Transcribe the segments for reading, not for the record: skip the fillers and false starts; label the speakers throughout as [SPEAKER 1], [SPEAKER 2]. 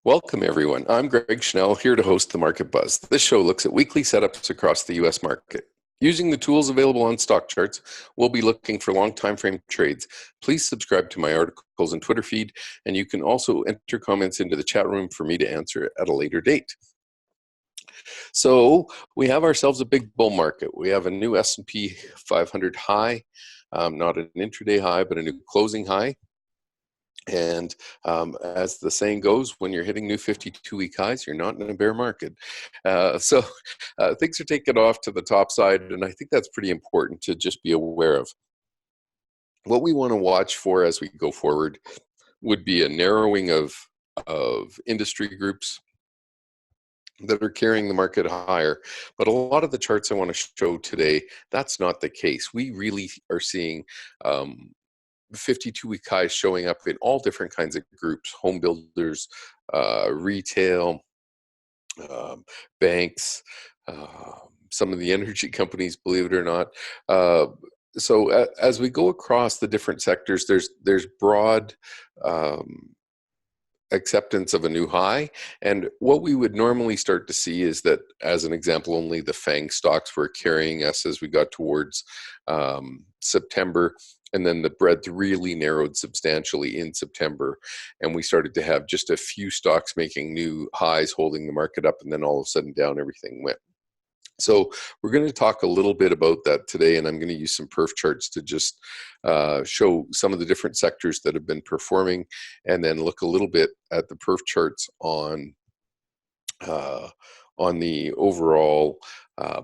[SPEAKER 1] Welcome, everyone. I'm Greg Schnell, here to host the Market Buzz. This show looks at weekly setups across the U.S. market. Using the tools available on stock charts, we'll be looking for long time frame trades. Please subscribe to my articles and Twitter feed, and you can also enter comments into the chat room for me to answer at a later date. So we have ourselves a big bull market. We have a new S&P 500 high, not an intraday high, but a new closing high. And as the saying goes, when you're hitting new 52-week highs, you're not in a bear market. So things are taking off to the top side, and I think that's pretty important to just be aware of. What we want to watch for as we go forward would be a narrowing of industry groups that are carrying the market higher. But a lot of the charts I want to show today, that's not the case. We really are seeing 52-week highs showing up in all different kinds of groups: home builders, retail, banks, some of the energy companies, believe it or not. So as we go across the different sectors, there's broad acceptance of a new high. And what we would normally start to see is that, as an example, only the FANG stocks were carrying us as we got towards September. And then the breadth really narrowed substantially in September. And we started to have just a few stocks making new highs, holding the market up, and then all of a sudden down everything went. So we're going to talk a little bit about that today, and I'm going to use some perf charts to just show some of the different sectors that have been performing, and then look a little bit at the perf charts on the overall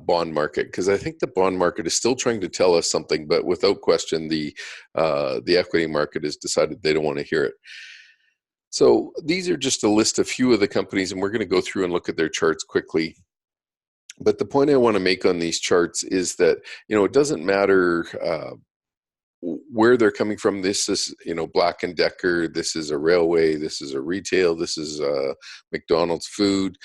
[SPEAKER 1] bond market, because I think the bond market is still trying to tell us something, but without question, the equity market has decided they don't want to hear it. So these are just a list of few of the companies, and we're going to go through and look at their charts quickly. But the point I want to make on these charts is that, it doesn't matter where they're coming from. This is, Black & Decker, this is a railway, this is a retail, this is McDonald's food,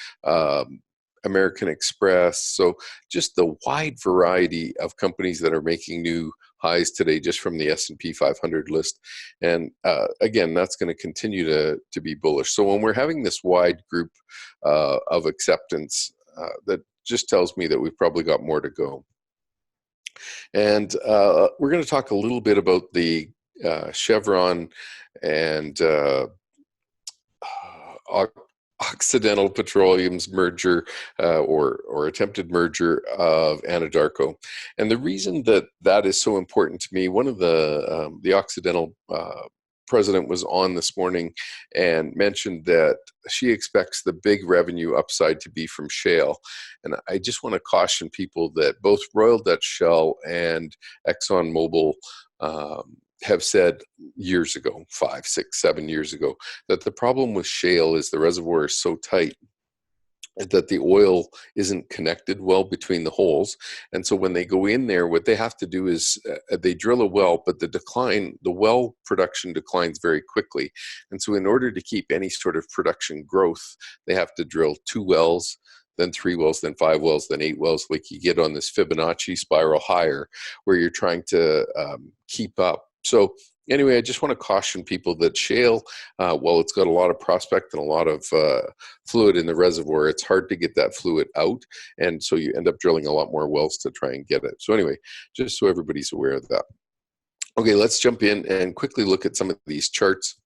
[SPEAKER 1] American Express. So just the wide variety of companies that are making new highs today just from the S&P 500 list. And again, that's going to continue to be bullish. So when we're having this wide group of acceptance, that just tells me that we've probably got more to go. And we're going to talk a little bit about the Chevron and Occidental Petroleum's merger or attempted merger of Anadarko. And the reason that is so important to me, one of the Occidental president was on this morning and mentioned that she expects the big revenue upside to be from shale. And I just want to caution people that both Royal Dutch Shell and ExxonMobil have said years ago, 5, 6, 7 years ago, that the problem with shale is the reservoir is so tight that the oil isn't connected well between the holes. And so when they go in there, what they have to do is they drill a well, but the well production declines very quickly. And so in order to keep any sort of production growth, they have to drill 2 wells, then 3 wells, then 5 wells, then 8 wells, like you get on this Fibonacci spiral higher, where you're trying to keep up. So anyway, I just want to caution people that shale, while it's got a lot of prospect and a lot of fluid in the reservoir, it's hard to get that fluid out. And so you end up drilling a lot more wells to try and get it. So anyway, just so everybody's aware of that. Okay, let's jump in and quickly look at some of these charts.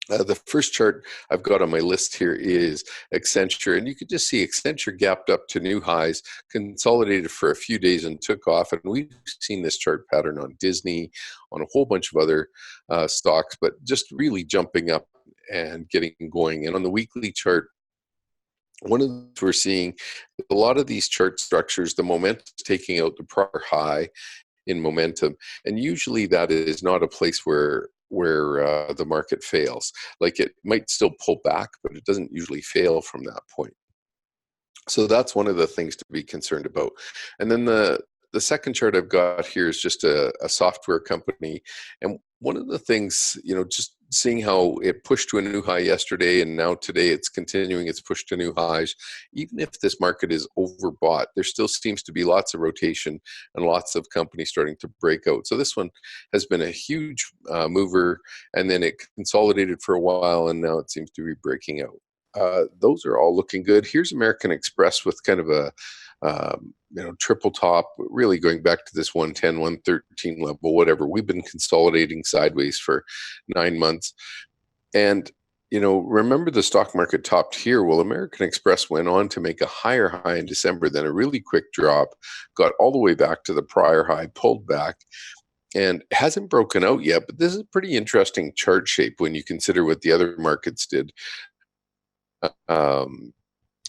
[SPEAKER 1] The first chart I've got on my list here is Accenture, and you can just see Accenture gapped up to new highs, consolidated for a few days and took off. And we've seen this chart pattern on Disney, on a whole bunch of other stocks, but just really jumping up and getting going. And on the weekly chart, one of the things we're seeing, a lot of these chart structures, the momentum is taking out the prior high in momentum, and usually that is not a place where the market fails. Like, it might still pull back, but it doesn't usually fail from that point. So that's one of the things to be concerned about. And then the second chart I've got here is just a software company. And one of the things, just seeing how it pushed to a new high yesterday, and now today it's continuing its push to new highs. Even if this market is overbought, there still seems to be lots of rotation and lots of companies starting to break out. So this one has been a huge mover, and then it consolidated for a while, and now it seems to be breaking out. Those are all looking good. Here's American Express with kind of a triple top, really going back to this 110, 113 level, whatever. We've been consolidating sideways for 9 months. And, remember the stock market topped here. Well, American Express went on to make a higher high in December, then a really quick drop, got all the way back to the prior high, pulled back, and hasn't broken out yet. But this is a pretty interesting chart shape when you consider what the other markets did. Um,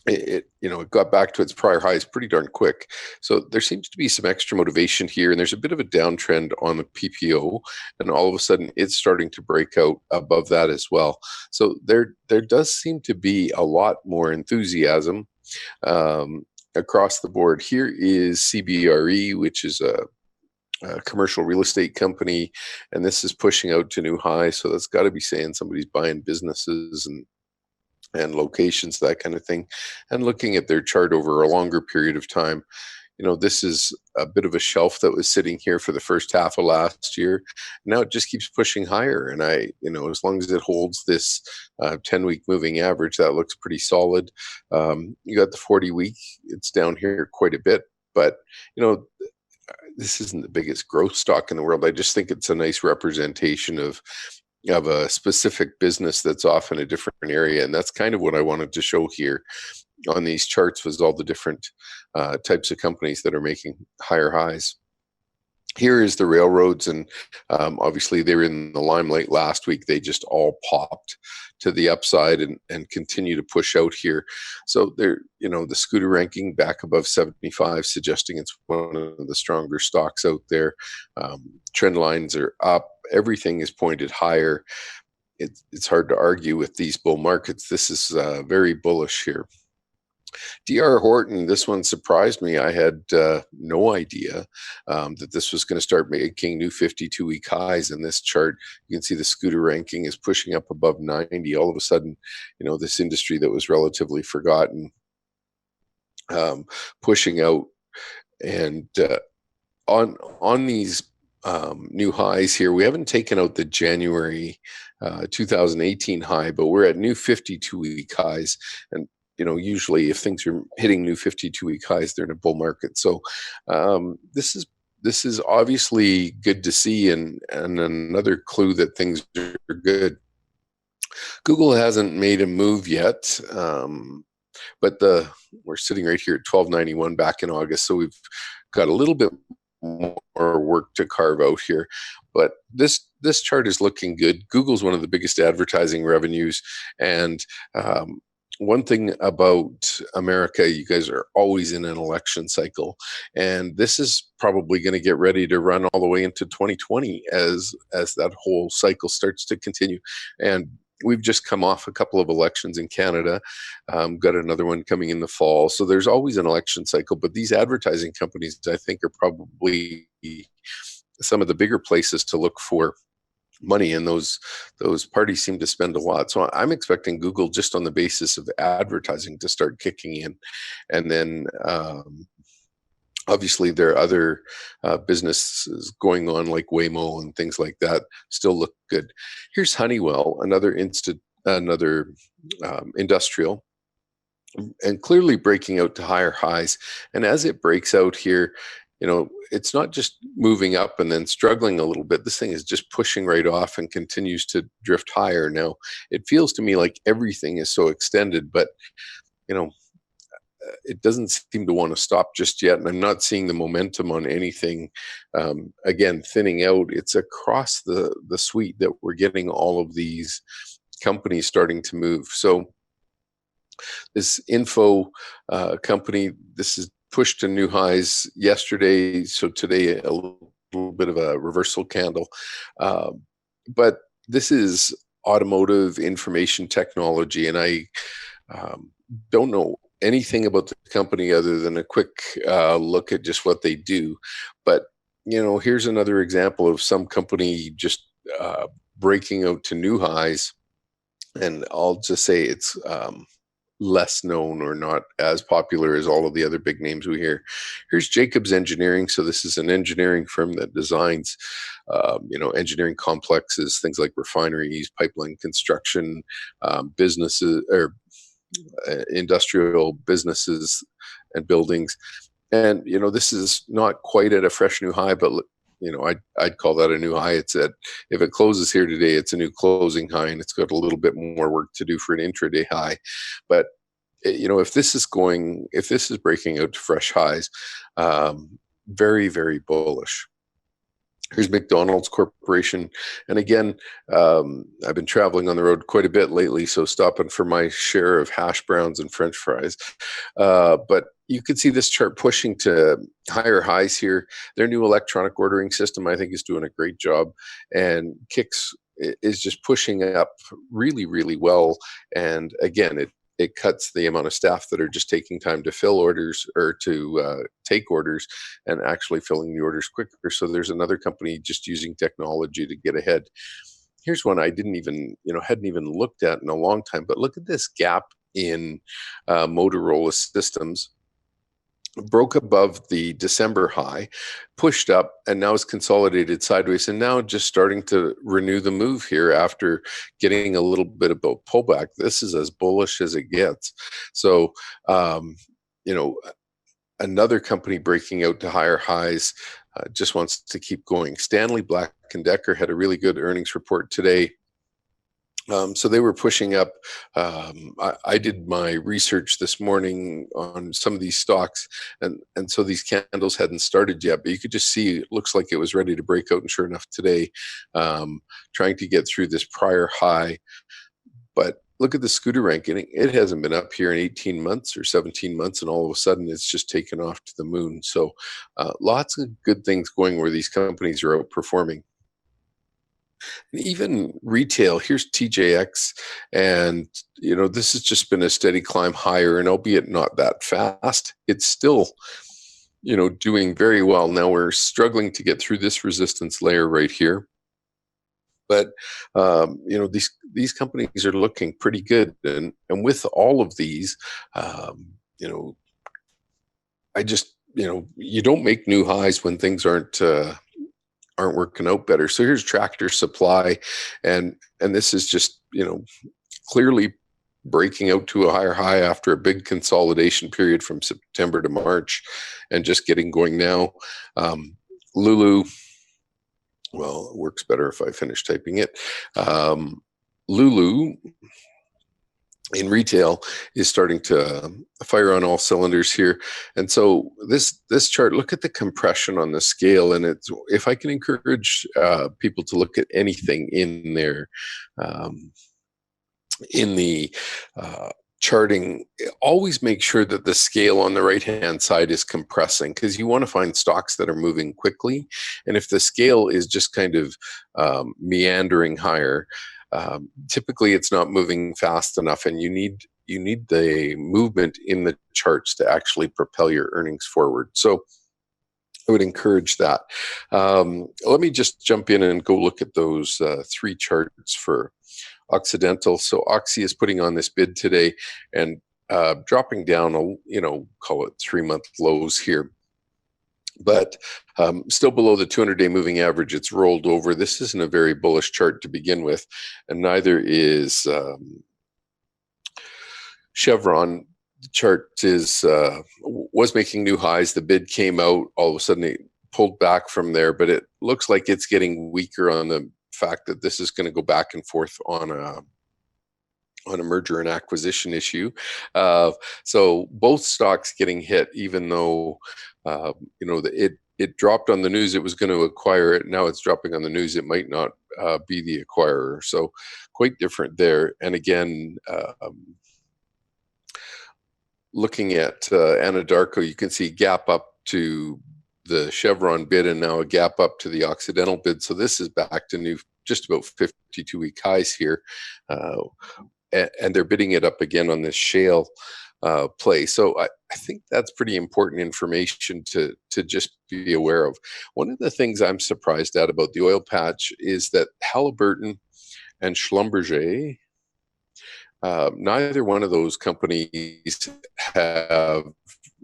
[SPEAKER 1] it got back to its prior highs pretty darn quick. So there seems to be some extra motivation here, and there's a bit of a downtrend on the PPO, and all of a sudden it's starting to break out above that as well. So there does seem to be a lot more enthusiasm across the board. Here is CBRE, which is a commercial real estate company, and this is pushing out to new highs. So that's got to be saying somebody's buying businesses and locations, that kind of thing. And looking at their chart over a longer period of time, this is a bit of a shelf that was sitting here for the first half of last year. Now it just keeps pushing higher. And as long as it holds this 10-week moving average, that looks pretty solid. You got the 40-week, it's down here quite a bit, but, this isn't the biggest growth stock in the world. I just think it's a nice representation of a specific business that's off in a different area. And that's kind of what I wanted to show here on these charts, was all the different types of companies that are making higher highs. Here is the railroads, and obviously they were in the limelight last week. They just all popped to the upside and continue to push out here. So they're, the scooter ranking back above 75, suggesting it's one of the stronger stocks out there. Trend lines are up. Everything is pointed higher. It's hard to argue with these bull markets. This is very bullish here. DR Horton, this one surprised me. I had no idea that this was going to start making new 52-week highs in this chart. You can see the scooter ranking is pushing up above 90. All of a sudden, this industry that was relatively forgotten, pushing out. And on these new highs here, we haven't taken out the January 2018 high, but we're at new 52-week highs. And usually if things are hitting new 52-week highs, they're in a bull market. So this is obviously good to see, and another clue that things are good. Google hasn't made a move yet, but we're sitting right here at 1291 back in August, so we've got a little bit more work to carve out here. But this chart is looking good. Google's one of the biggest advertising revenues, and one thing about America, you guys are always in an election cycle, and this is probably going to get ready to run all the way into 2020 as that whole cycle starts to continue. And we've just come off a couple of elections in Canada, got another one coming in the fall. So there's always an election cycle, but these advertising companies, I think, are probably some of the bigger places to look for money, and those parties seem to spend a lot. So I'm expecting Google, just on the basis of advertising, to start kicking in. And then obviously there are other businesses going on like Waymo and things like that still look good. Here's Honeywell, another industrial, and clearly breaking out to higher highs. And as it breaks out here, it's not just moving up and then struggling a little bit. This thing is just pushing right off and continues to drift higher. Now, it feels to me like everything is so extended, but, it doesn't seem to want to stop just yet. And I'm not seeing the momentum on anything, again, thinning out. It's across the suite that we're getting all of these companies starting to move. So this info company, this is pushed to new highs yesterday. So today, a little bit of a reversal candle. But this is automotive information technology, and I don't know anything about the company other than a quick look at just what they do. But, here's another example of some company just breaking out to new highs. And I'll just say it's less known or not as popular as all of the other big names we hear. Here's Jacobs Engineering. So this is an engineering firm that designs, engineering complexes, things like refineries, pipeline construction, businesses, or industrial businesses and buildings. And this is not quite at a fresh new high, but I'd call that a new high. It's at, if it closes here today, it's a new closing high, and it's got a little bit more work to do for an intraday high. But if this is breaking out to fresh highs, very, very bullish. Here's McDonald's Corporation. And again, I've been traveling on the road quite a bit lately, so stopping for my share of hash browns and French fries. But you can see this chart pushing to higher highs here. Their new electronic ordering system, I think, is doing a great job. And Kix is just pushing up really, really well. And again, it cuts the amount of staff that are just taking time to fill orders or to take orders and actually filling the orders quicker. So there's another company just using technology to get ahead. Here's one I hadn't even looked at in a long time, but look at this gap in Motorola Systems. Broke above the December high, pushed up, and now is consolidated sideways, and now just starting to renew the move here after getting a little bit of a pullback. This is as bullish as it gets. So, another company breaking out to higher highs just wants to keep going. Stanley Black & Decker had a really good earnings report today. So they were pushing up. I did my research this morning on some of these stocks, and so these candles hadn't started yet, but you could just see it looks like it was ready to break out, and sure enough today, trying to get through this prior high. But look at the scooter ranking. It hasn't been up here in 18 months or 17 months, and all of a sudden it's just taken off to the moon. So lots of good things going where these companies are outperforming. Even retail, here's TJX, and this has just been a steady climb higher, and albeit not that fast, it's still doing very well. Now we're struggling to get through this resistance layer right here, but these companies are looking pretty good, and with all of these, I just you don't make new highs when things aren't working out better. So here's Tractor Supply, and this is just clearly breaking out to a higher high after a big consolidation period from September to March, and just getting going now. Lulu, well, it works better if I finish typing it. Lulu in retail is starting to fire on all cylinders here. And so this chart, look at the compression on the scale. And it's, if I can encourage people to look at anything in there, in the charting, always make sure that the scale on the right-hand side is compressing, because you want to find stocks that are moving quickly. And if the scale is just kind of meandering higher, typically it's not moving fast enough, and you need the movement in the charts to actually propel your earnings forward. So I would encourage that. Let me just jump in and go look at those three charts for Occidental. So Oxy is putting on this bid today and dropping down, call it 3-month lows here, but still below the 200-day moving average. It's rolled over. This isn't a very bullish chart to begin with, and neither is Chevron. The chart was making new highs. The bid came out. All of a sudden, it pulled back from there, but it looks like it's getting weaker on the fact that this is going to go back and forth on a merger and acquisition issue. So both stocks getting hit, even though it dropped on the news it was going to acquire it. Now it's dropping on the news it might not be the acquirer. So quite different there. And again, looking at Anadarko, you can see gap up to the Chevron bid and now a gap up to the Occidental bid. So this is back to new, just about 52-week highs here. And they're bidding it up again on this shale play. So I think that's pretty important information to just be aware of. One of the things I'm surprised at about the oil patch is that Halliburton and Schlumberger, neither one of those companies have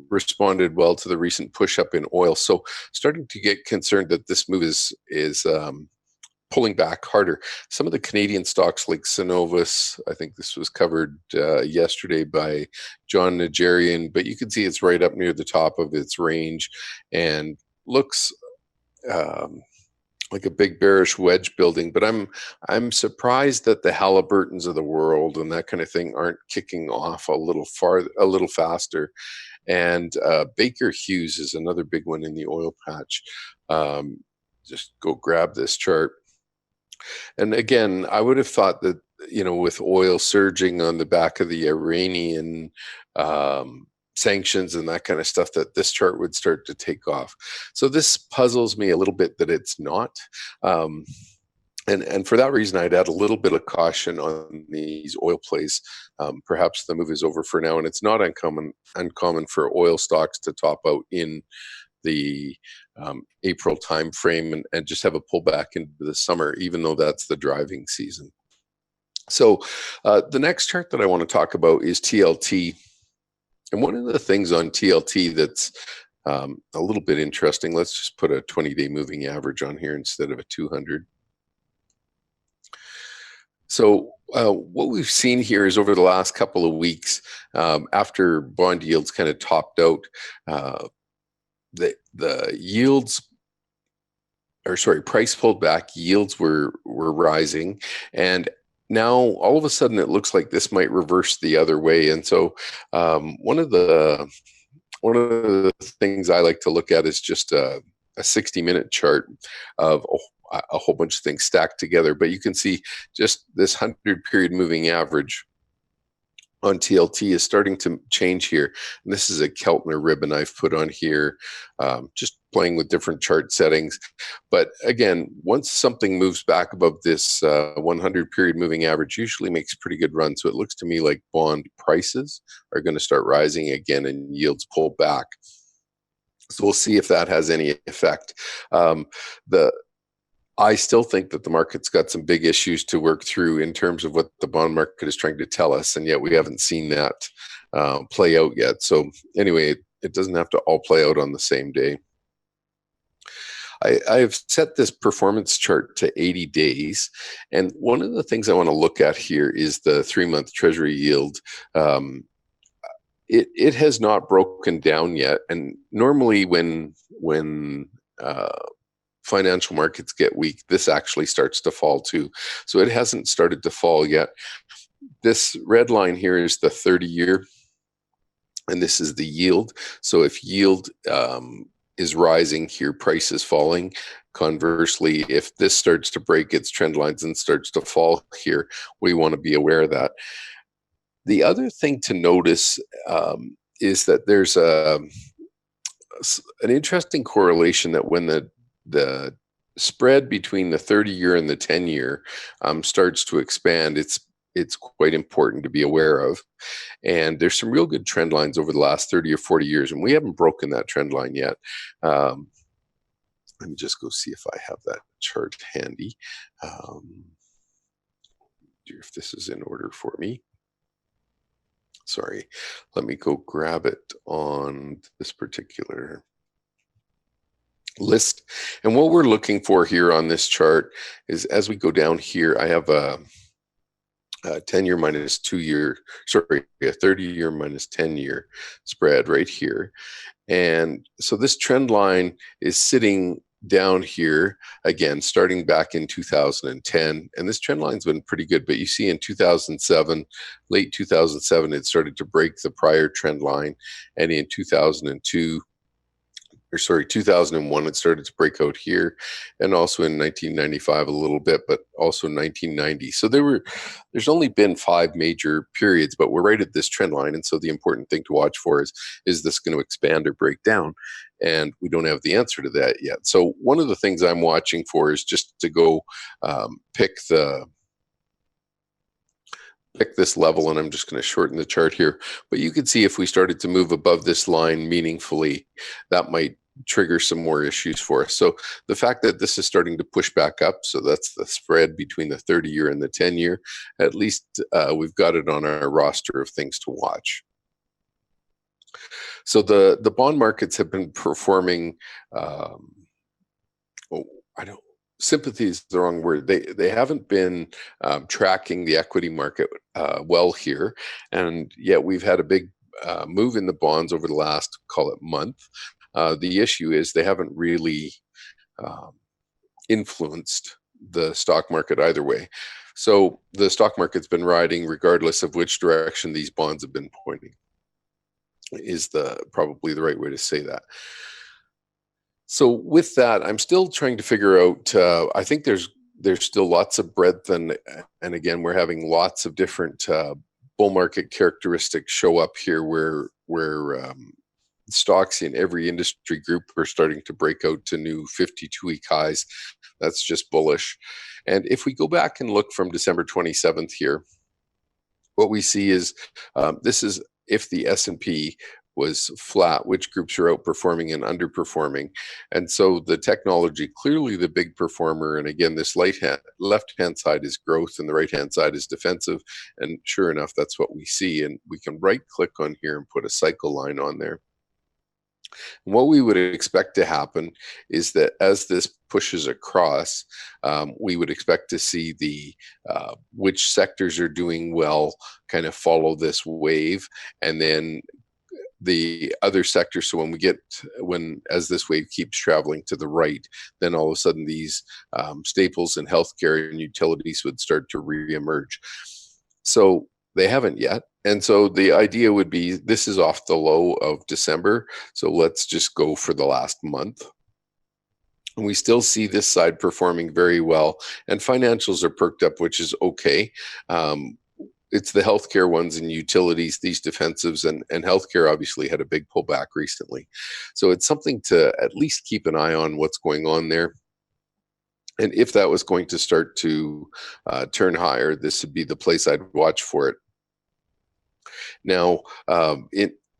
[SPEAKER 1] responded well to the recent push up in oil. So starting to get concerned that this move is pulling back harder. Some of the Canadian stocks like Cenovus, I think this was covered yesterday by John Nigerian, but you can see it's right up near the top of its range and looks like a big bearish wedge building. But I'm surprised that the Halliburtons of the world and that kind of thing aren't kicking off a little faster. And Baker Hughes is another big one in the oil patch. Just go grab this chart. And again, I would have thought that, with oil surging on the back of the Iranian sanctions and that kind of stuff, that this chart would start to take off. So this puzzles me a little bit that it's not. And for that reason, I'd add a little bit of caution on these oil plays. Perhaps the move is over for now, and it's not uncommon for oil stocks to top out in the April timeframe and just have a pullback into the summer, even though that's the driving season. So the next chart that I want to talk about is TLT. And one of the things on TLT that's a little bit interesting, let's just put a 20-day moving average on here instead of a 200. So what we've seen here is over the last couple of weeks, after bond yields kind of topped out, the yields, or sorry, price pulled back, yields were rising, and now all of a sudden it looks like this might reverse the other way. And so one of the things I like to look at is just a 60-minute chart of a whole bunch of things stacked together. But you can see just this 100-period moving average on TLT is starting to change here. And this is a Keltner ribbon I've put on here, just playing with different chart settings. But again, once something moves back above this 100-period moving average, usually makes a pretty good run. So it looks to me like bond prices are going to start rising again and yields pull back. So we'll see if that has any effect. I still think that the market's got some big issues to work through in terms of what the bond market is trying to tell us, and yet we haven't seen that play out yet. So anyway, it doesn't have to all play out on the same day. I've set this performance chart to 80 days, and one of the things I want to look at here is the 3-month Treasury yield. It has not broken down yet, and normally when financial markets get weak, this actually starts to fall too. So it hasn't started to fall yet. This red line here is the 30-year, and this is the yield. So if yield is rising here, price is falling. Conversely, if this starts to break its trend lines and starts to fall here, we want to be aware of that. The other thing to notice is that there's an interesting correlation that when the spread between the 30-year and the 10-year starts to expand, it's quite important to be aware of. And there's some real good trend lines over the last 30 or 40 years, and we haven't broken that trend line yet. Let me just go see if I have that chart handy. If this is in order for me. Sorry, let me go grab it on this particular list. And what we're looking for here on this chart is, as we go down here, I have a 10-year minus 2-year, sorry, a 30-year minus 10-year spread right here. And so this trend line is sitting down here again, starting back in 2010. And this trend line's been pretty good, but you see in 2007, late 2007, it started to break the prior trend line. And in 2001, it started to break out here, and also in 1995 a little bit, but also 1990. So there's only been 5 major periods, but we're right at this trend line. And so the important thing to watch for is this going to expand or break down? And we don't have the answer to that yet. So one of the things I'm watching for is just to go pick this level, and I'm just going to shorten the chart here. But you can see if we started to move above this line meaningfully, that might trigger some more issues for us. So the fact that this is starting to push back up, so that's the spread between the 30-year and the 10-year, at least we've got it on our roster of things to watch. So the bond markets have been performing, sympathy is the wrong word. They haven't been tracking the equity market well here, and yet we've had a big move in the bonds over the last, call it, month. The issue is they haven't really um, influenced the stock market either way. So the stock market's been riding regardless of which direction these bonds have been pointing, is the probably the right way to say that. So with that, I'm still trying to figure out. I think there's still lots of breadth, and again, we're having lots of different bull market characteristics show up here, where stocks in every industry group are starting to break out to new 52-week highs. That's just bullish. And if we go back and look from December 27th here, what we see is this is if the S&P was flat, which groups are outperforming and underperforming. And so the technology, clearly the big performer. And again, this left-hand side is growth and the right-hand side is defensive. And sure enough, that's what we see. And we can right-click on here and put a cycle line on there. And what we would expect to happen is that as this pushes across, we would expect to see the which sectors are doing well kind of follow this wave, and then the other sectors. So as this wave keeps traveling to the right, then all of a sudden these staples and healthcare and utilities would start to reemerge. So they haven't yet. And so the idea would be, this is off the low of December. So let's just go for the last month. And we still see this side performing very well. And financials are perked up, which is okay. It's the healthcare ones and utilities, these defensives, and healthcare obviously had a big pullback recently. So it's something to at least keep an eye on what's going on there. And if that was going to start to turn higher, this would be the place I'd watch for it. Now,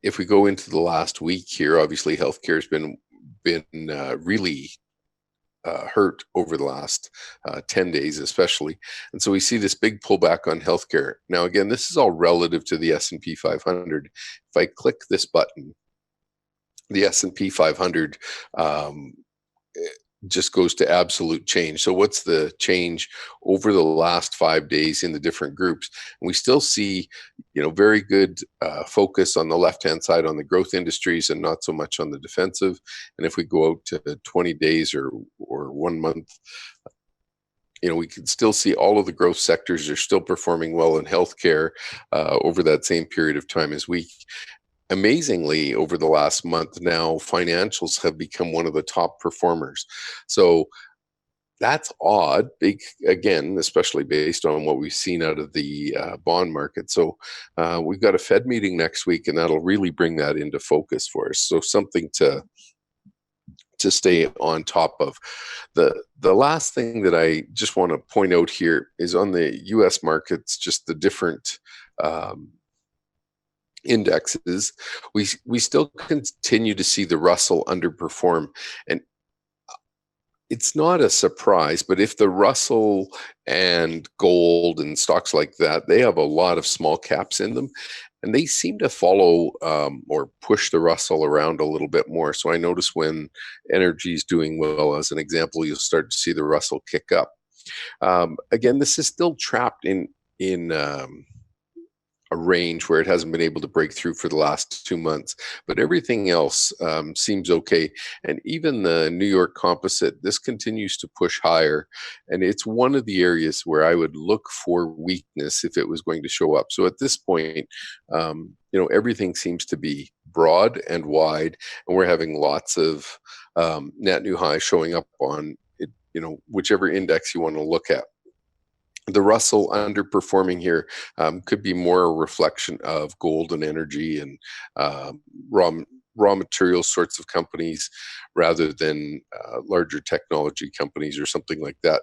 [SPEAKER 1] if we go into the last week here, obviously healthcare has been really hurt over the last 10 days, especially. And so we see this big pullback on healthcare. Now, again, this is all relative to the S&P 500. If I click this button, the S&P 500 just goes to absolute change. So what's the change over the last 5 days in the different groups? And we still see, very good focus on the left-hand side on the growth industries and not so much on the defensive. And if we go out to 20 days or 1 month, we can still see all of the growth sectors are still performing well in healthcare over that same period of time as weak. Amazingly, over the last month now, financials have become one of the top performers. So that's odd, again, especially based on what we've seen out of the bond market. So we've got a Fed meeting next week, and that'll really bring that into focus for us. So something to stay on top of. The last thing that I just want to point out here is on the U.S. markets, just the different indexes, we still continue to see the Russell underperform. And it's not a surprise, but if the Russell and gold and stocks like that, they have a lot of small caps in them, and they seem to follow or push the Russell around a little bit more. So I notice when energy is doing well, as an example, you'll start to see the Russell kick up. Again, this is still trapped in a range where it hasn't been able to break through for the last 2 months, but everything else seems okay. And even the New York Composite, this continues to push higher, and it's one of the areas where I would look for weakness if it was going to show up. So at this point, everything seems to be broad and wide, and we're having lots of net new highs showing up on it, whichever index you want to look at. The Russell underperforming here could be more a reflection of gold and energy and raw material sorts of companies rather than larger technology companies or something like that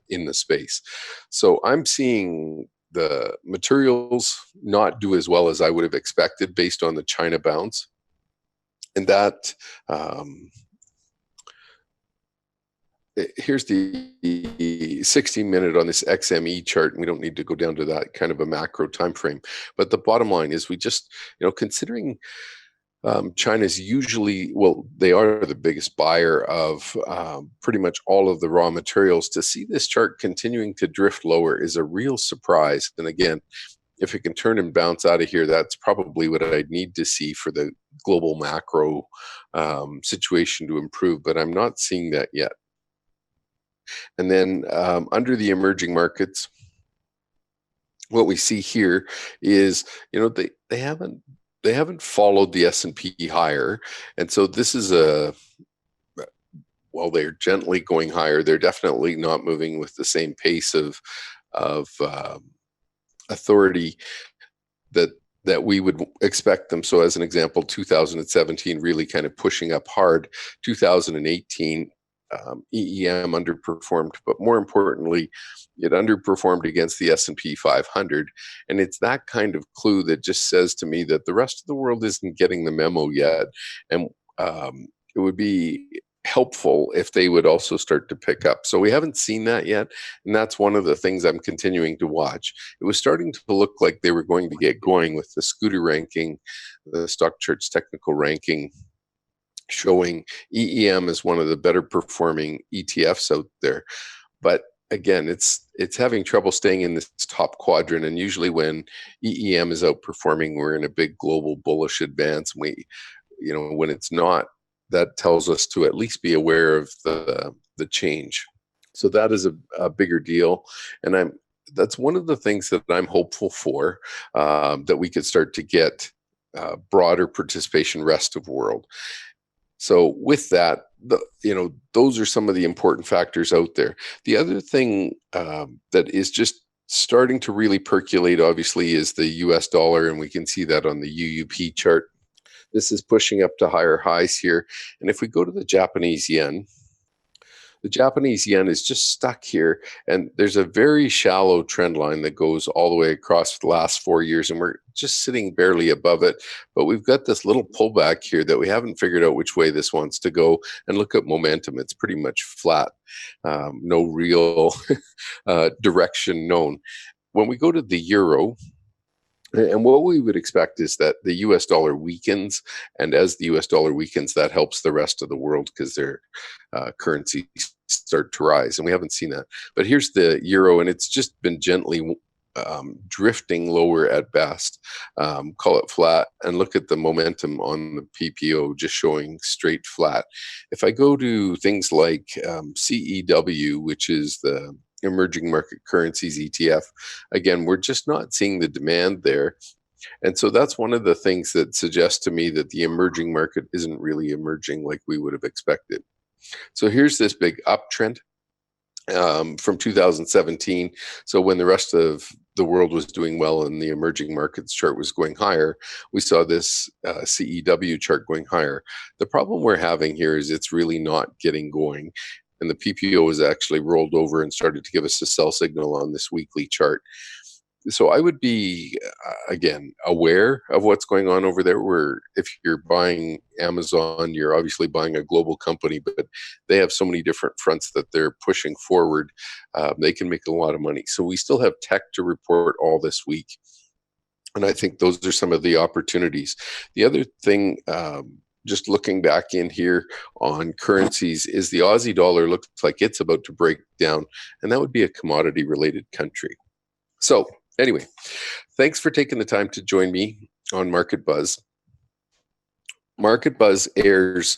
[SPEAKER 1] in the space. So I'm seeing the materials not do as well as I would have expected based on the China bounce. And that here's the 60-minute on this XME chart, and we don't need to go down to that kind of a macro time frame. But the bottom line is we just, considering China's usually, well, they are the biggest buyer of pretty much all of the raw materials. To see this chart continuing to drift lower is a real surprise. And again, if it can turn and bounce out of here, that's probably what I'd need to see for the global macro situation to improve. But I'm not seeing that yet. And then under the emerging markets, what we see here is, they haven't followed the S&P higher, and so this is while they're gently going higher, they're definitely not moving with the same pace of authority that we would expect them. So as an example, 2017 really kind of pushing up hard. 2018 EEM underperformed, but more importantly, it underperformed against the S&P 500. And it's that kind of clue that just says to me that the rest of the world isn't getting the memo yet. And it would be helpful if they would also start to pick up. So we haven't seen that yet. And that's one of the things I'm continuing to watch. It was starting to look like they were going to get going with the scooter ranking, the stock charts technical ranking, showing EEM as one of the better performing ETFs out there. But again, it's having trouble staying in this top quadrant. And usually when EEM is outperforming, we're in a big global bullish advance. When it's not, that tells us to at least be aware of the change. So that is a bigger deal. And that's one of the things that I'm hopeful for, that we could start to get broader participation rest of world. So with that, those are some of the important factors out there. The other thing that is just starting to really percolate, obviously, is the US dollar, and we can see that on the UUP chart. This is pushing up to higher highs here. And if we go to the Japanese yen is just stuck here. And there's a very shallow trend line that goes all the way across the last 4 years. And we're just sitting barely above it. But we've got this little pullback here that we haven't figured out which way this wants to go. And look at momentum. It's pretty much flat. No real direction known. When we go to the euro, and what we would expect is that the US dollar weakens, and as the US dollar weakens, that helps the rest of the world because their currencies start to rise, and we haven't seen that. But here's the euro, and it's just been gently drifting lower at best. Call it flat, and look at the momentum on the PPO just showing straight flat. If I go to things like CEW, which is the emerging market currencies ETF, again, we're just not seeing the demand there. And so that's one of the things that suggests to me that the emerging market isn't really emerging like we would have expected. So here's this big uptrend from 2017. So when the rest of the world was doing well and the emerging markets chart was going higher, we saw this CEW chart going higher. The problem we're having here is it's really not getting going. And the PPO has actually rolled over and started to give us a sell signal on this weekly chart. So I would be, again, aware of what's going on over there, where if you're buying Amazon, you're obviously buying a global company, but they have so many different fronts that they're pushing forward. They can make a lot of money. So we still have tech to report all this week. And I think those are some of the opportunities. The other thing, just looking back in here on currencies, is the Aussie dollar looks like it's about to break down, and that would be a commodity related country. So anyway, thanks for taking the time to join me on Market Buzz. Market Buzz airs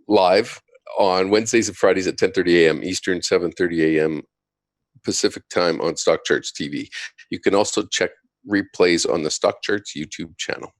[SPEAKER 1] live on Wednesdays and Fridays at 10:30 a.m. Eastern, 7:30 a.m. Pacific time on Stock Charts TV. You can also check replays on the Stock Charts YouTube channel.